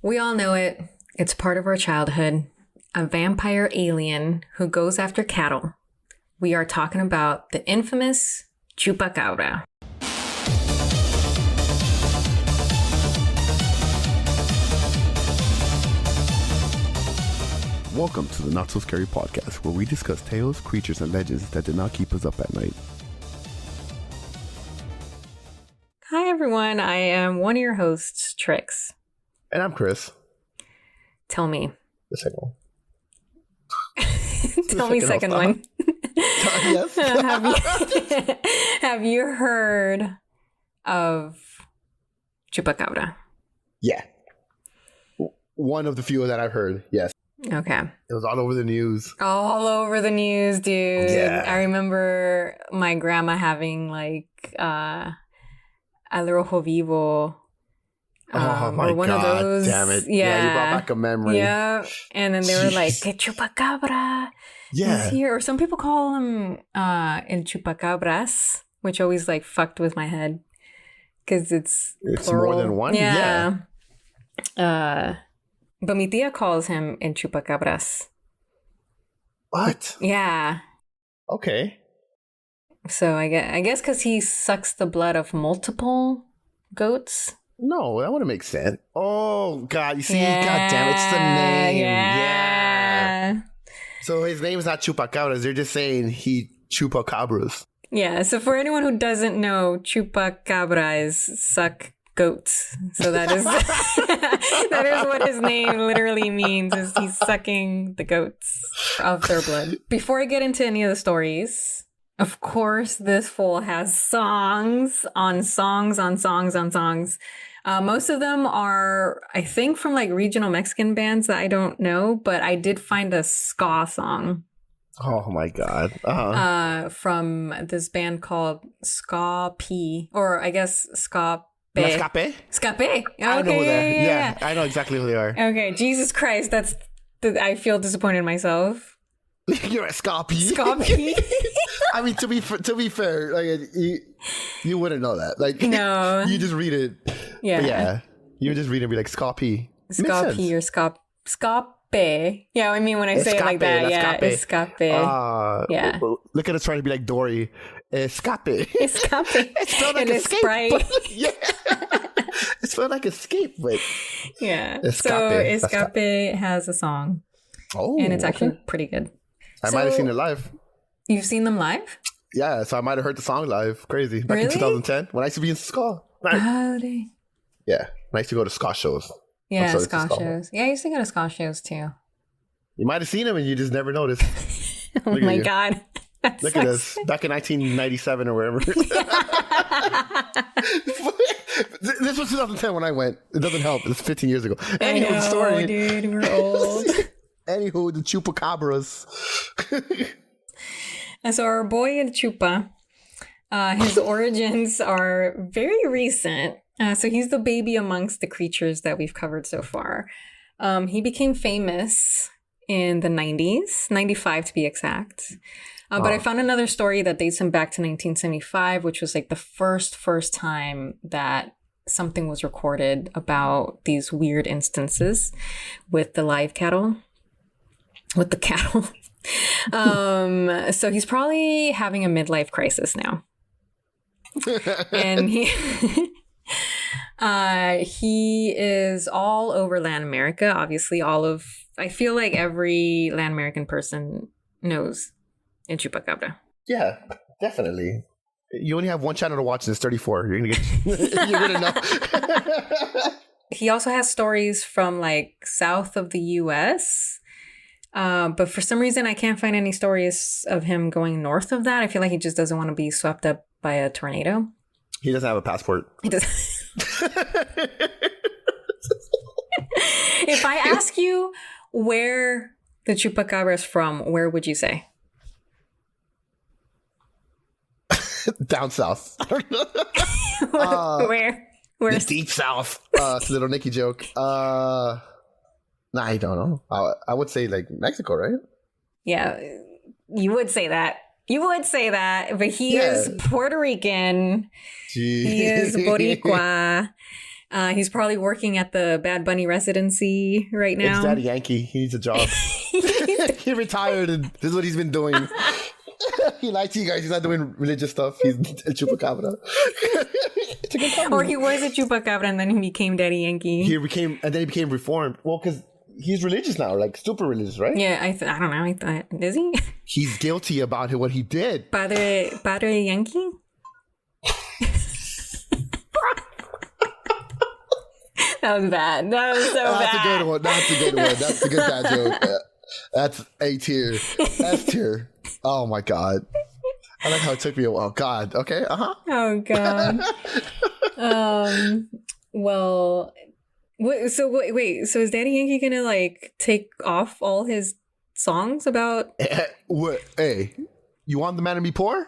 We all know it. It's part of our childhood. A vampire alien who goes after cattle. We are talking about the infamous Chupacabra. Welcome to the Not So Scary Podcast, where we discuss tales, creatures, and legends that did not keep us up at night. Hi, everyone. I am one of your hosts, Trix. And I'm Chris. Tell me. The second one. Tell me second one. Yes. Have you heard of Chupacabra? Yeah. One of the few that I've heard, yes. Okay. It was all over the news. All over the news, dude. Yeah. I remember my grandma having like Al Rojo Vivo. Oh my or one God, of those. damn it. Yeah. You brought back a memory. Yeah. And then they were like, "Que Chupacabra is here." Or some people call him El Chupacabras, which always like fucked with my head. Because it's plural. More than one? Yeah. But mi tía calls him El Chupacabras. What? Yeah. Okay. So I guess because he sucks the blood of multiple goats. No, that wouldn't make sense. Oh, God. You see, Yeah. God damn, it's the name. Yeah. So his name is not Chupacabras. They're just saying he Chupacabras. Yeah. So for anyone who doesn't know, Chupacabra is suck goats. So that is that is what his name literally means, is he's sucking the goats of their blood. Before I get into any of the stories, of course, this fool has songs on songs on songs on songs. Most of them are, I think, from like regional Mexican bands that I don't know, but I did find a ska song. Oh my God. Uh-huh. From this band called Ska P, or I guess Ska La Escape? Escape. Okay, I know who they are. yeah. I know exactly who they are. Okay, Jesus Christ, I feel disappointed in myself. You're a Scapi. Scapi. I mean, to be fair, like you wouldn't know that. Like, No. you just read it. Yeah. But yeah, you just read it and be like Scapi. Scapi or Scape. Yeah, I mean when I say it like that, yeah, Escape. Yeah. Look at us trying to be like Dory. Escape. Escape. It's spelled like And escape. Sprite. But, yeah. It's spelled like escape, but Yeah. Escape. So Escape has a song, oh, and it's actually pretty good. I might have seen it live. You've seen them live? Yeah, so I might have heard the song live. Crazy. Back in Really? 2010 when I used to be in ska. Right. Howdy. Yeah, when I used to go to ska shows. Yeah, sorry, ska it's ska. shows. Yeah, I used to go to ska shows too. You might have seen him and you just never noticed. Oh Look at my you. God. Look at us. Back in 1997 or wherever. This was 2010 when I went. It doesn't help. It's 15 years ago. I know, the story. dude, we're old. Anywho, the Chupacabras. And so our boy El Chupa, his origins are very recent. So he's the baby amongst the creatures that we've covered so far. He became famous in the 90s, 95 to be exact. But I found another story that dates him back to 1975, which was like the first time that something was recorded about these weird instances with the live cattle. With the cattle. So he's probably having a midlife crisis now. And he is all over Latin America. Obviously, I feel like every Latin American person knows El Chupacabra. Yeah, definitely. You only have one channel to watch and it's 34. You're gonna know. He also has stories from like south of the US. But for some reason, I can't find any stories of him going north of that. I feel like he just doesn't want to be swept up by a tornado. He doesn't have a passport. He does. If I ask you where the Chupacabra is from, where would you say? Down south. Where? The deep south. It's a little Nicky joke. Nah, I don't know. I would say like Mexico, right? Yeah, you would say that. You would say that, but he is Puerto Rican. Jeez. He is Boricua. He's probably working at the Bad Bunny residency right now. It's Daddy Yankee. He needs a job. He retired, and this is what he's been doing. He lied to you guys. He's not doing religious stuff. He's a chupacabra. It's a good comment. Or he was a chupacabra and then he became Daddy Yankee. He became reformed. Well, because he's religious now, like super religious, right? Yeah, I don't know. I thought, is he? He's guilty about what he did. Padre Yankee? That was bad. That was so bad. That's a good one. That's a good one. That's a good bad joke. That's A tier. S tier. Oh my god. I like how it took me a while. God. Okay. Oh god. Well. Wait. So is Daddy Yankee gonna like take off all his songs about? Hey, you want the man to be poor?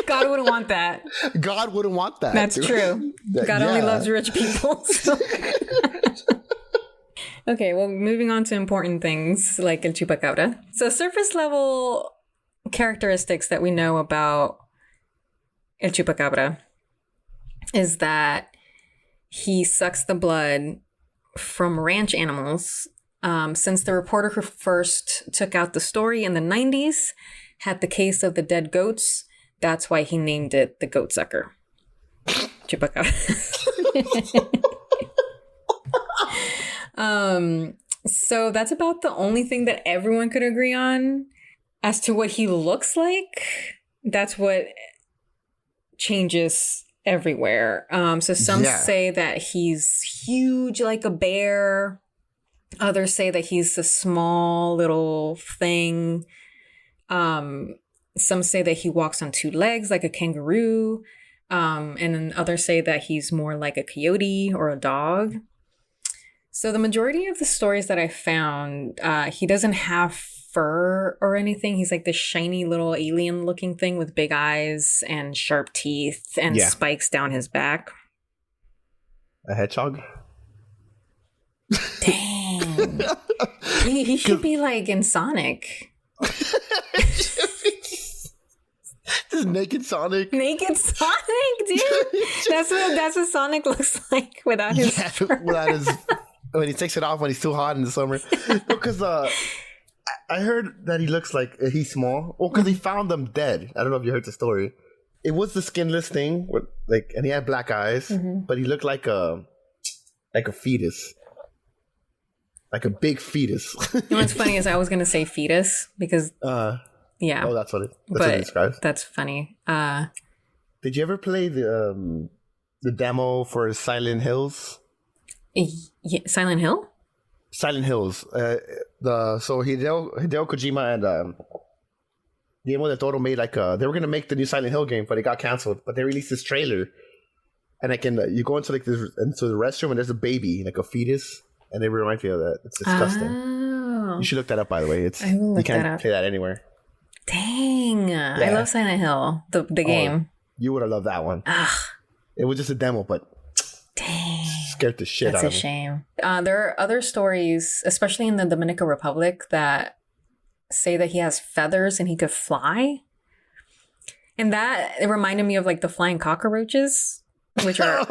God wouldn't want that. God wouldn't want that. That's true. God only loves rich people. So. Okay, well, moving on to important things like El Chupacabra. So surface level characteristics that we know about El Chupacabra is that he sucks the blood from ranch animals. Since the reporter who first took out the story in the 90s had the case of the dead goats, that's why he named it the goat sucker. Chupacabra. So that's about the only thing that everyone could agree on as to what he looks like. That's what changes everywhere. So some say that he's huge like a bear. Others say that he's a small little thing. Some say that he walks on two legs like a kangaroo. And then others say that he's more like a coyote or a dog. So the majority of the stories that I found, he doesn't have fur or anything. He's like this shiny little alien looking thing with big eyes and sharp teeth and spikes down his back. A hedgehog? Dang. He should be like in Sonic. This naked Sonic. Naked Sonic, dude. That's what Sonic looks like without his fur. Without his... When he takes it off when he's too hot in the summer. Because I heard that he looks like he's small. Well, because he found them dead. I don't know if you heard the story. It was the skinless thing, with, like, and he had black eyes, but he looked like a fetus, like a big fetus. You know what's funny is I was gonna say fetus because yeah. Oh, that's what it describes. That's funny. Did you ever play the demo for Silent Hills? Yeah, Silent Hill? Silent Hills. So Hideo Kojima and Guillermo del Toro made they were gonna make the new Silent Hill game, but it got canceled. But they released this trailer, and you go into into the restroom and there's a baby, like a fetus, and they remind you of that. It's disgusting. Oh. You should look that up, by the way. I will look you can't that up. play that anywhere. Dang, I love Silent Hill, the game. You would have loved that one. Ugh. It was just a demo, but dang, scared the shit out of me. That's a shame. There are other stories, especially in the Dominican Republic, that say that he has feathers and he could fly. And it reminded me of like the flying cockroaches, which are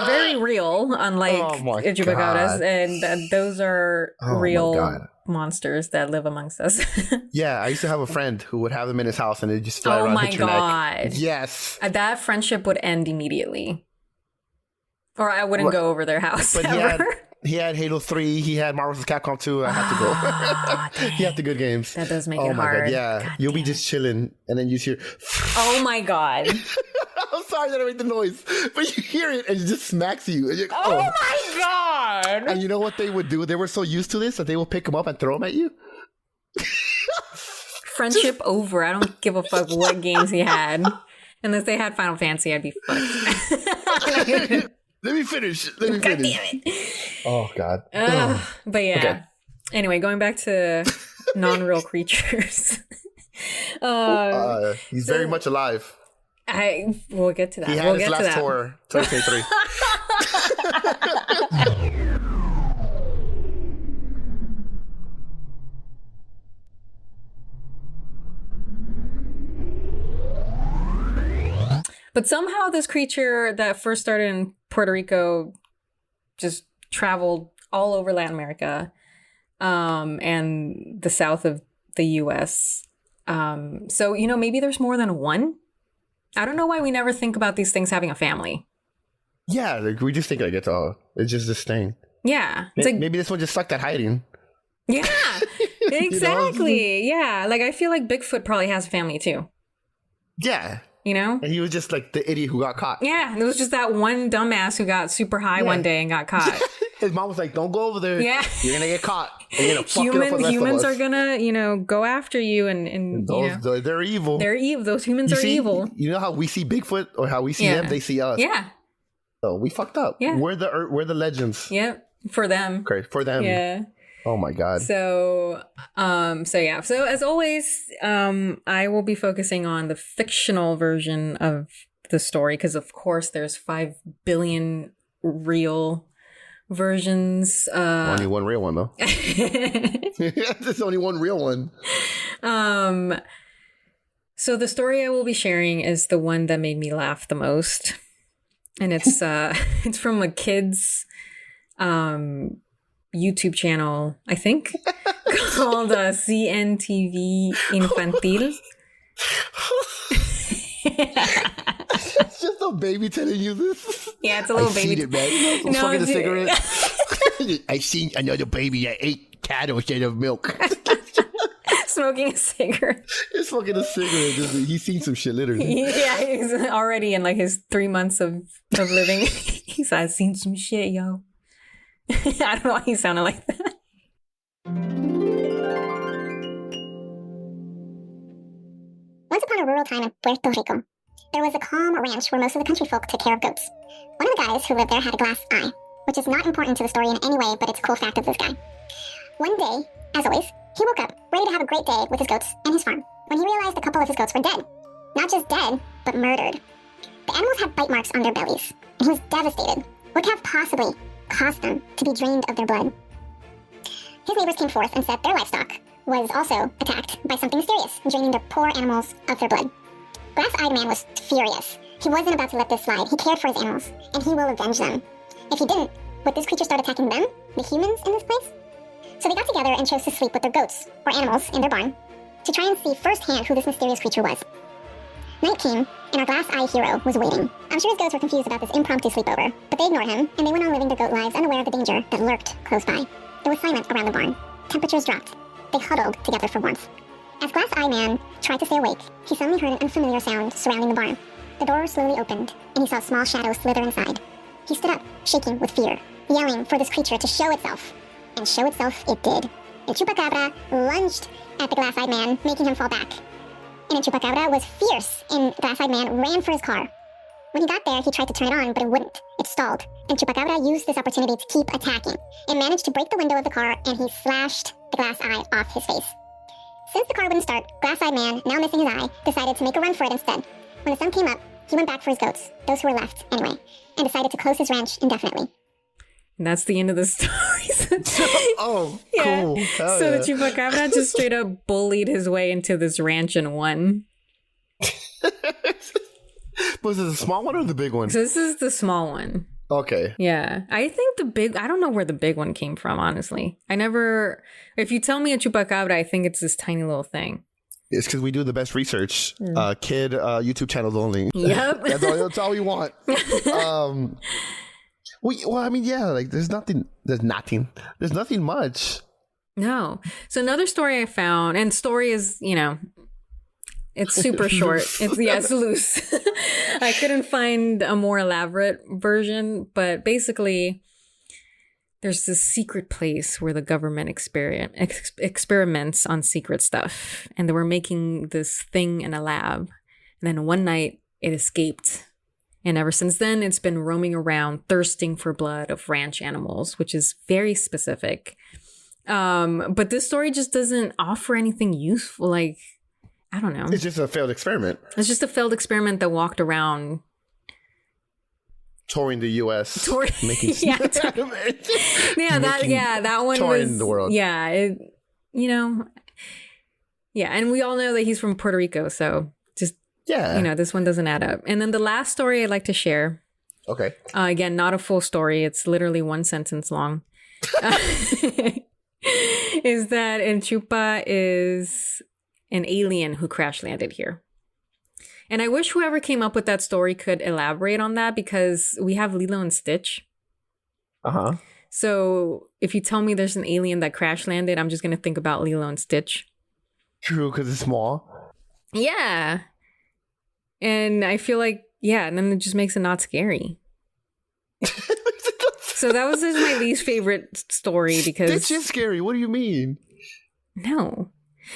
very real, unlike chupacabras, and those are real monsters that live amongst us. Yeah, I used to have a friend who would have them in his house and they just fly around hit your neck. Yes. That friendship would end immediately. Or I wouldn't go over their house. But he had Halo 3, he had Marvel vs. Capcom 2. I had to go. He had the good games. That does make it hard. God, yeah. God, you'll be just chilling and then you hear... Oh my God. I'm sorry that I made the noise, but you hear it and it just smacks you. And you're like, oh my God. And you know what they would do? They were so used to this that they will pick them up and throw them at you. Friendship over. I don't give a fuck what games he had. Unless they had Final Fantasy, I'd be fucked. Let me finish. God damn it. Oh, God. But yeah. Okay. Anyway, going back to non-real creatures. He's very much alive. We'll get to that. He had his last tour, 2023. But somehow this creature that first started in Puerto Rico, just traveled all over Latin America, and the south of the U.S. So, maybe there's more than one. I don't know why we never think about these things having a family. Yeah, like, we just think like it's just this thing. Yeah. It's maybe this one just sucked at hiding. Yeah, exactly. Yeah. Like, I feel like Bigfoot probably has a family too. Yeah. And he was just like the idiot who got caught. Yeah. There was just that one dumbass who got super high one day and got caught. His mom was like, don't go over there. Yeah. You're going to get caught. And you're going to fuck it up for the rest humans of us. are going to, go after you. And they're evil. They're evil. Those humans are evil. You know how we see Bigfoot or how we see them? They see us. Yeah. So we fucked up. Yeah. We're the legends. Yep. For them. Okay, for them. Yeah. Oh my God. So as always, I will be focusing on the fictional version of the story because, of course, there's 5 billion real versions. Only one real one, though. There's only one real one. So the story I will be sharing is the one that made me laugh the most, and it's it's from a kid's YouTube channel, I think, called CNTV Infantil. It's just a baby telling you this. Yeah, it's a little baby. Seen it, man. I'm smoking a cigarette. I seen another baby that ate cattle instead of milk. Smoking a cigarette. He's smoking a cigarette. He's seen some shit, literally. Yeah, he's already in like his 3 months of living. He's like, I've seen some shit, yo. I don't know why he sounded like that. Once upon a rural time in Puerto Rico, there was a calm ranch where most of the country folk took care of goats. One of the guys who lived there had a glass eye, which is not important to the story in any way, but it's a cool fact of this guy. One day, as always, he woke up, ready to have a great day with his goats and his farm, when he realized a couple of his goats were dead. Not just dead, but murdered. The animals had bite marks on their bellies, and he was devastated. What could have possibly caused them to be drained of their blood? His neighbors came forth and said their livestock was also attacked by something mysterious, draining their poor animals of their blood. Glass-eyed man was furious. He wasn't about to let this slide. He cared for his animals, and he will avenge them. If he didn't, would this creature start attacking them, the humans in this place? So they got together and chose to sleep with their goats, or animals, in their barn, to try and see firsthand who this mysterious creature was. Night came, and our glass-eye hero was waiting. I'm sure his goats were confused about this impromptu sleepover, but they ignored him, and they went on living their goat lives unaware of the danger that lurked close by. There was silence around the barn. Temperatures dropped. They huddled together for warmth. As Glass-Eye Man tried to stay awake, he suddenly heard an unfamiliar sound surrounding the barn. The door slowly opened, and he saw a small shadow slither inside. He stood up, shaking with fear, yelling for this creature to show itself. And show itself it did. A chupacabra lunged at the Glass-Eyed Man, making him fall back. And a chupacabra was fierce, and Glass-Eyed Man ran for his car. When he got there, he tried to turn it on, but it wouldn't. It stalled, and Chupacabra used this opportunity to keep attacking. It managed to break the window of the car, and he slashed the glass eye off his face. Since the car wouldn't start, Glass-Eyed Man, now missing his eye, decided to make a run for it instead. When the sun came up, he went back for his goats, those who were left anyway, and decided to close his ranch indefinitely. And that's the end of the story. Oh, yeah. Cool. Hell so yeah. the Chupacabra just straight up bullied his way into this ranch and won. Was it the small one or the big one? So this is the small one. Okay. Yeah. I think I don't know where the big one came from, honestly. If you tell me a Chupacabra, I think it's this tiny little thing. It's because we do the best research. Kid YouTube channels only. Yep. That's all we want. There's nothing much. No. So another story I found, and story is, it's super short. It's loose. I couldn't find a more elaborate version, but basically there's this secret place where the government experiments on secret stuff. And they were making this thing in a lab. And then one night it escaped. And ever since then, it's been roaming around, thirsting for blood of ranch animals, which is very specific. But this story just doesn't offer anything useful. Like, I don't know. It's just a failed experiment. It's just a failed experiment that walked around. Touring the U.S. Making yeah, that that one touring was the world. Yeah, yeah, and we all know that he's from Puerto Rico, so just this one doesn't add up. And then the last story I'd like to share Okay. Again, not a full story. It's literally one sentence long. Is that El Chupa is an alien who crash landed here. And I wish whoever came up with that story could elaborate on that, because we have Lilo and Stitch. Uh-huh. So if you tell me there's an alien that crash landed, I'm just going to think about Lilo and Stitch. True, because it's small. Yeah. And I feel like, yeah, and then it just makes it not scary. So that was just my least favorite story because... Stitch is scary. What do you mean? No.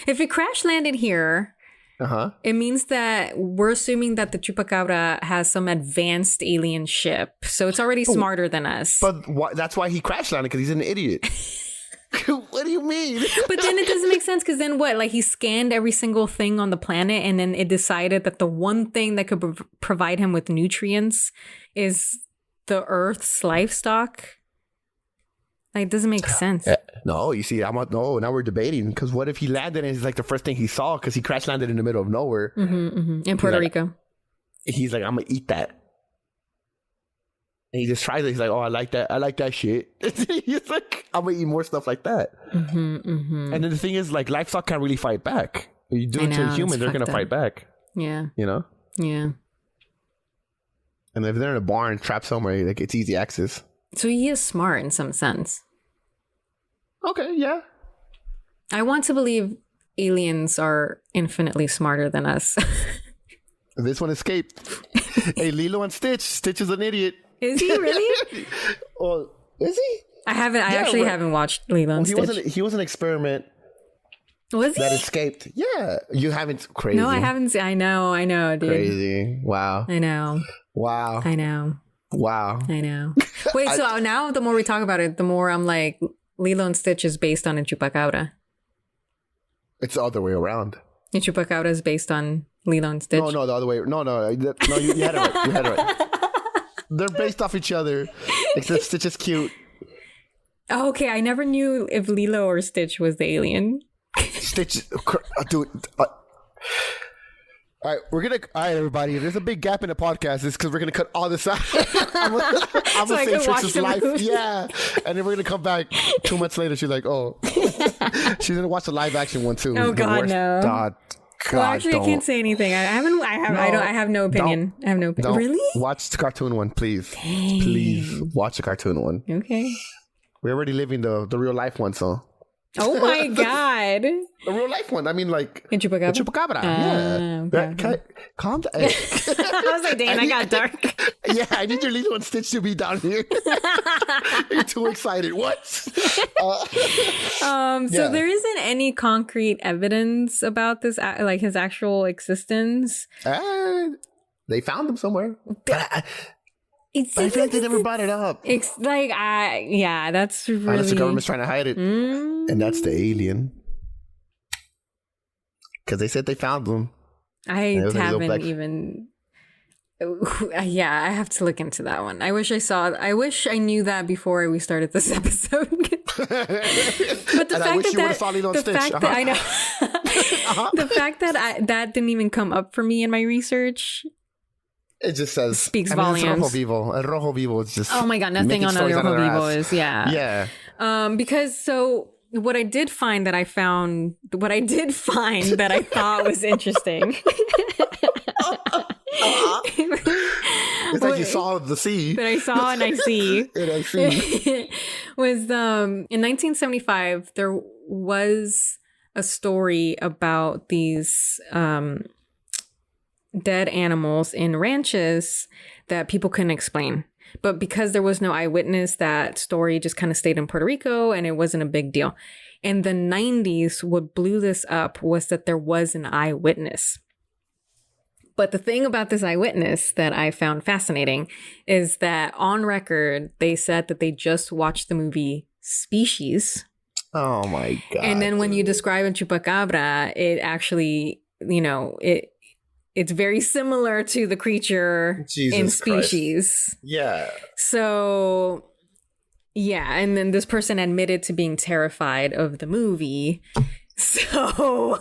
If it crash landed here... Uh-huh. It means that we're assuming that the Chupacabra has some advanced alien ship. So it's already smarter than us. But that's why he crash landed, because he's an idiot. What do you mean? But then it doesn't make sense, because then what? Like, he scanned every single thing on the planet, and then it decided that the one thing that could provide him with nutrients is the Earth's livestock. Like, it doesn't make sense. No, you see, now we're debating, because what if he landed and it's like the first thing he saw, because he crash landed in the middle of nowhere. In Puerto Rico. He's like, I'm going to eat that. And he just tries it. He's like, oh, I like that shit. He's like, I'm going to eat more stuff like that. And then the thing is, like, livestock can't really fight back. If you do it to a human, they're going to fight back. Yeah. You know? Yeah. And if they're in a barn trapped somewhere, like, it's easy access. So he is smart in some sense. Okay, yeah. I want to believe aliens are infinitely smarter than us. This one escaped. Hey, Lilo and Stitch. Stitch is an idiot. Is he really? Oh, is he? I actually haven't watched Lilo and Stitch. He was an experiment. Was he? That escaped. Yeah. You haven't. Crazy. No, I haven't seen. I know, dude. Crazy. Wow. I know. Wow. I know. Wow. I know. Wait, so now the more we talk about it, the more I'm like, Lilo and Stitch is based on a Chupacabra. It's the other way around. The Chupacabra is based on Lilo and Stitch. No, the other way. No, you had it right. You had it right. They're based off each other, except Stitch is cute. Oh, okay, I never knew if Lilo or Stitch was the alien. Stitch, dude. All right, everybody. If there's a big gap in the podcast, it's because we're gonna cut all this out. I'm so gonna say Trix's life, movie. yeah, and then we're gonna come back 2 months later. She's like, oh, she's gonna watch the live action one too. Oh God, no. God, well, actually, I can't say anything. I have no opinion. I have no opinion. Really? Watch the cartoon one, please. Dang. Please watch the cartoon one. Okay. We're already living the real life one, so. Oh my God. The real life one. I mean, like. The Chupacabra? The Chupacabra, yeah. Okay. Calm down. I was like, dang, I got dark. Yeah, I need your Lilo and Stitch to be down here. You're too excited. What? So there isn't any concrete evidence about this, like his actual existence. They found him somewhere. I feel like they never brought it up. It's like, yeah, that's really... Unless the government's trying to hide it. And that's the alien. Because they said they found them. I haven't even... Yeah, I have to look into that one. I wish I knew that before we started this episode. But the fact that I know... The fact that that didn't even come up for me in my research... It just says speaks volumes. It's Rojo Vivo. Rojo Vivo is just. Oh my God! Nothing on Rojo Vivo is yeah. Because what I did find that I thought was interesting. It's like you saw the sea. That I saw and I see. And I see. Was in 1975 there was a story about these dead animals in ranches that people couldn't explain. But because there was no eyewitness, that story just kind of stayed in Puerto Rico and it wasn't a big deal. In the 90s, what blew this up was that there was an eyewitness. But the thing about this eyewitness that I found fascinating is that on record, they said that they just watched the movie Species. Oh my God. And then when you describe a chupacabra, it actually, it's very similar to the creature in Species. Christ. Yeah. So, yeah. And then this person admitted to being terrified of the movie. So,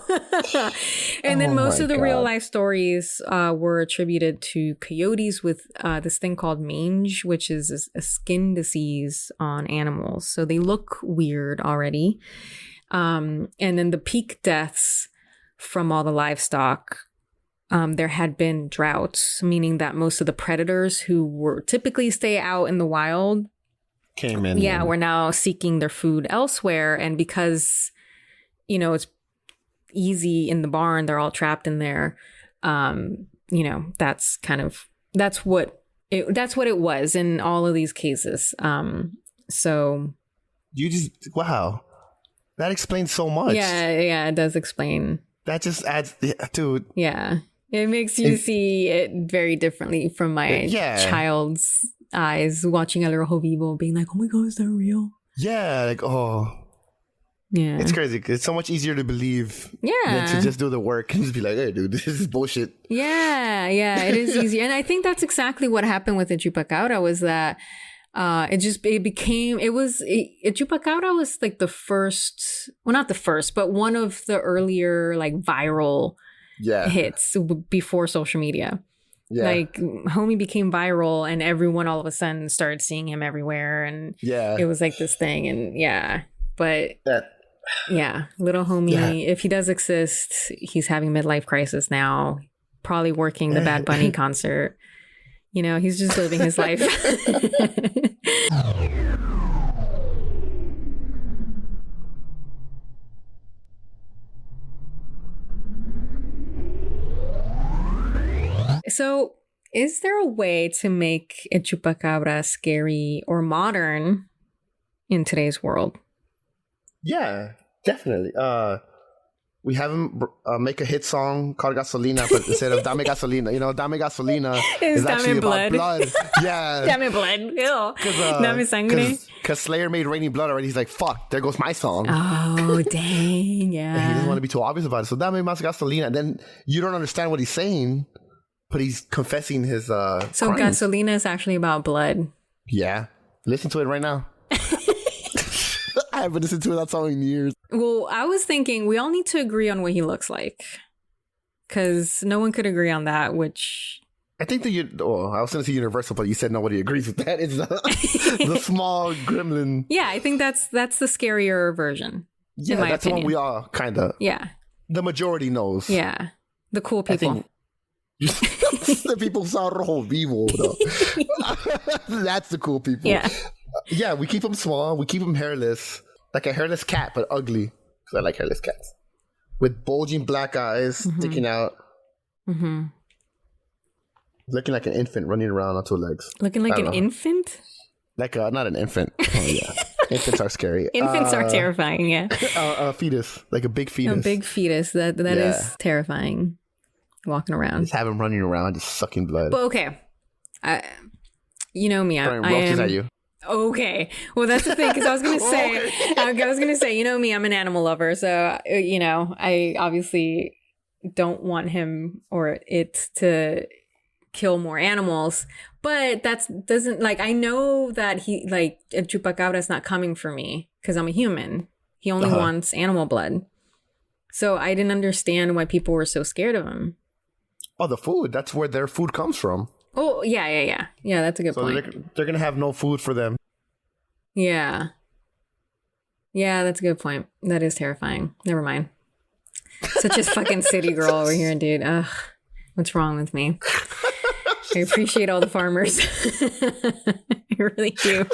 and then Oh most my of the real God. life stories were attributed to coyotes with this thing called mange, which is a skin disease on animals. So they look weird already. And then the peak deaths from all the livestock, there had been droughts, meaning that most of the predators who were typically stay out in the wild, Came in. yeah, were now seeking their food elsewhere. And because, it's easy in the barn, they're all trapped in there. That's what it was in all of these cases. So You just, wow. That explains so much. yeah, it does explain. That just adds, dude. Yeah. It makes you see it very differently from my Yeah. child's eyes watching El Rojo Vivo being like, oh my God, is that real? Yeah, like, oh, Yeah. it's crazy. It's so much easier to believe than to Yeah. just do the work and just be like, hey, dude, this is bullshit. Yeah, it is easier. And I think that's exactly what happened with the Chupacabra was that Chupacabra was like the first, well, not the first, but one of the earlier like viral Yeah. hits before social media. Yeah. Like homie became viral and everyone all of a sudden started seeing him everywhere and yeah. it was like this thing and but That, little homie, Yeah. if he does exist, he's having midlife crisis now, probably working the Bad Bunny concert. He's just living his life. So, is there a way to make a chupacabra scary or modern in today's world? yeah, definitely. We have him make a hit song called Gasolina, but instead of Dame Gasolina, Dame Gasolina Is is actually Dame about blood? blood. Yeah. Dame blood. Ew. Dame sangre. Because Slayer made Raining Blood already. He's like, fuck, there goes my song. Oh, dang. And he doesn't Yeah. want to be too obvious about it. So Dame Mas Gasolina. And then you don't understand what he's saying, but he's confessing his So, crimes. gasolina is actually about blood. Yeah. Listen to it right now. I haven't listened to that song in years. Well, I was thinking we all need to agree on what he looks like. Because no one could agree on that, which. I think I was going to say Universal, but you said nobody agrees with that. It's the small gremlin. Yeah, I think that's the scarier version. Yeah, in my that's the one opinion. we all kind of, Yeah. the majority knows. Yeah. The cool I people. think the people saw Rojo Vivo, though. That's the cool people. Yeah. Yeah, we keep them small. We keep them hairless. Like a hairless cat, but ugly. Because I like hairless cats. With bulging black eyes sticking out. Mm-hmm. Looking like an infant running around on two legs. Looking like I an don't know. infant? Like, not an infant. Oh, yeah. Infants are scary. Infants are terrifying, yeah. A fetus. Like a big fetus. A big fetus. That is Yeah. terrifying. Walking around. Just have him running around, just sucking blood. But okay. You know me. Throwing I roaches am. at you. Okay. Well, that's the thing, because I was going to say, you know me, I'm an animal lover. So, I obviously don't want him or it to kill more animals. But I know that a chupacabra is not coming for me because I'm a human. He only wants animal blood. So I didn't understand why people were so scared of him. Oh, the food. That's where their food comes from. Oh, yeah. Yeah, that's a good So point. they're going to have no food for them. Yeah. Yeah, that's a good point. That is terrifying. Never mind. Such a fucking city girl over here, dude. Ugh. What's wrong with me? I appreciate all the farmers. I really do.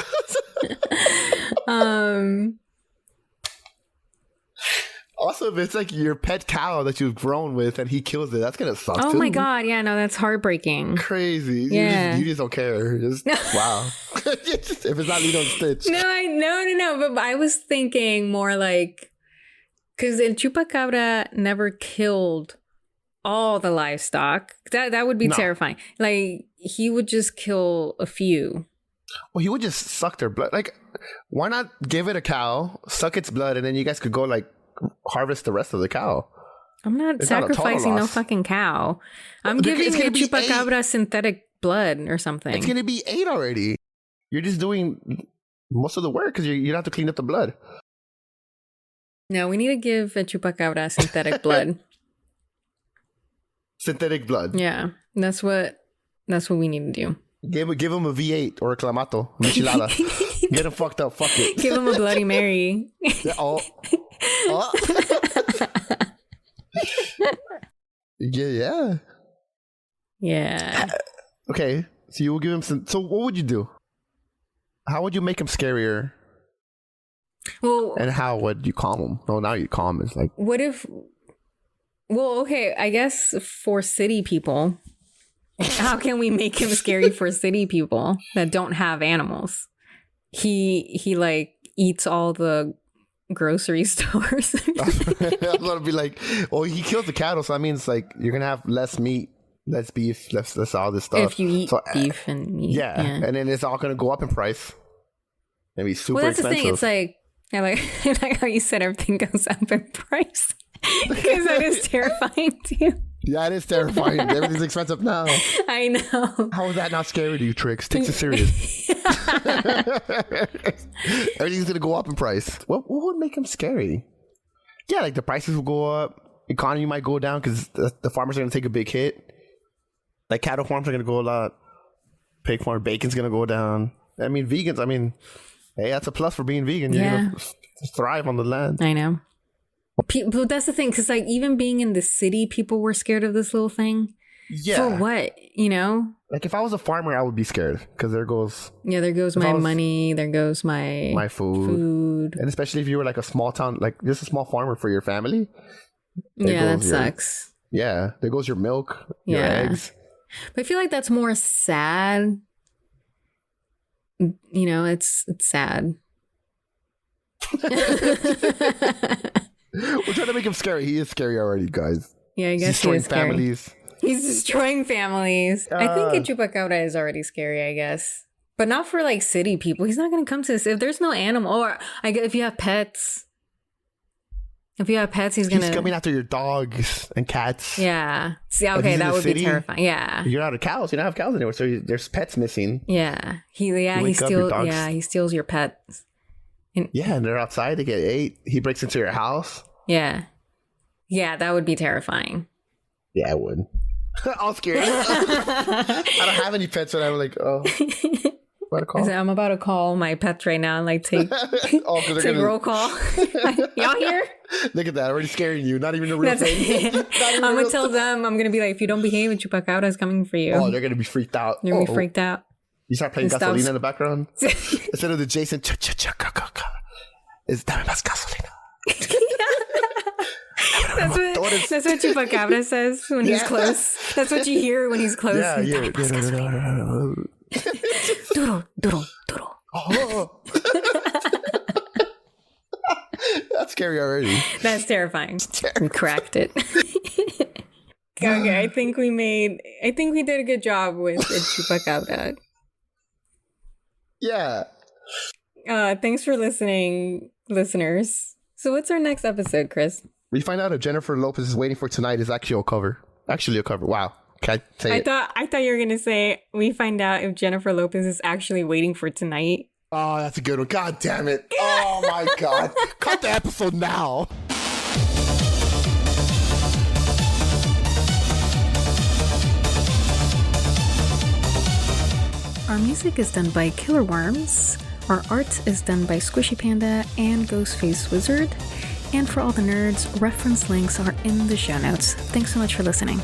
Also, if it's like your pet cow that you've grown with and he kills it, that's going to suck Oh too. my God. Yeah, no, that's heartbreaking. Crazy. Yeah. You just don't care. Just, wow. If it's not Lilo and Stitch. No. But I was thinking more like, because El Chupacabra never killed all the livestock. That would be No. terrifying. Like, he would just kill a few. Well, he would just suck their blood. Like, why not give it a cow, suck its blood, and then you guys could go, like, harvest the rest of the cow? I'm not It's not a total sacrificing no loss. fucking cow. I'm It's giving gonna a be Chupacabra synthetic blood or something. It's going to be 8 already. You're just doing most of the work because you don't have to clean up the blood. No, we need to give a chupacabra synthetic blood. Synthetic blood. Yeah, that's what we need to do. Give him a V8 or a clamato, michelada. Get him fucked up. Fuck it. Give him a Bloody Mary. Oh. Yeah. Yeah. Okay, so you will give him some. So what would you do? How would you make him scarier? Well, And how would you calm him? No, now you calm. It's like, what if? Well, okay, I guess for city people, how can we make him scary for city people that don't have animals? He like eats all the grocery stores. I'm gonna be like, oh, he kills the cattle, so that means like you're gonna have less meat, less beef, less all this stuff. If you eat So, beef and meat, yeah, and then it's all gonna go up in price. It'd be super well, that's expensive. the thing. It's like, I like how you said everything goes up in price because that is terrifying to you. Yeah, it is terrifying. Everything's expensive now. I know. How is that not scary to you, Tricks? Takes it serious. Everything's gonna go up in price. What would make him scary? Yeah, like the prices will go up. Economy might go down because the farmers are gonna take a big hit. Like cattle farms are gonna go a lot. Pig farm bacon's gonna go down. I mean, vegans. I mean, hey, that's a plus for being vegan. You're Yeah. gonna thrive on the land. I know. But that's the thing, because like even being in the city, people were scared of this little thing. Yeah. For what? You know? Like if I was a farmer, I would be scared because there goes Yeah, there goes If my I was- money. There goes my food. And especially if you were like a small town, like just a small farmer for your family. There Yeah, that goes your- sucks. Yeah, there goes your milk, your Yeah. eggs. But I feel like that's more sad. You know, it's sad. We're trying to make him scary. He is scary already, guys. Yeah, I He's guess he destroying is scary. families. He's destroying families. I think a chupacabra is already scary, I guess. But not for like city people. He's not going to come to this. If there's no animal, or I guess if you have pets. If you have pets, he's going He's to. coming after your dogs and cats. Yeah. See, If okay, he's in that the would city, be terrifying. Yeah. You're out of cows. You don't have cows anymore, so there's pets missing. Yeah. He wake up, your steals. dog's- Yeah, he steals your pets. Yeah, and they're outside. They get ate. He breaks into your house. Yeah. Yeah, that would be terrifying. Yeah, I would. All scared. I don't have any pets, and I'm like, oh, what a call. I'm about to call my pets right now and like take Oh, because they're take gonna roll call. Y'all here? look at that. Already scaring you. Not even a real That's thing. it. I'm gonna tell them. I'm gonna be like, if you don't behave, a chupacabra is coming for you. Oh, they're gonna be freaked out. You're gonna Oh. be freaked out. You start playing And stops- gasolina in the background instead of the Jason. Cha-cha-cha-ka-ka-ka. It's dame más gasolina. That's what chupacabra says when he's Yeah. close. That's what you hear when he's close. Yeah, yeah. Duro, duro, duro. Oh. That's scary already. That's terrifying. We cracked it. Okay, I think we did a good job with the chupacabra. Yeah. Thanks for listening, listeners. So what's our next episode, Chris? We find out if Jennifer Lopez is waiting for tonight is actually a cover. Wow. Can I say it? I thought you were gonna say we find out if Jennifer Lopez is actually waiting for tonight. Oh, that's a good one. God damn it. Oh my God. Cut the episode now. Our music is done by Killer Worms. Our art is done by Squishy Panda and Ghostface Wizard. And for all the nerds, reference links are in the show notes. Thanks so much for listening.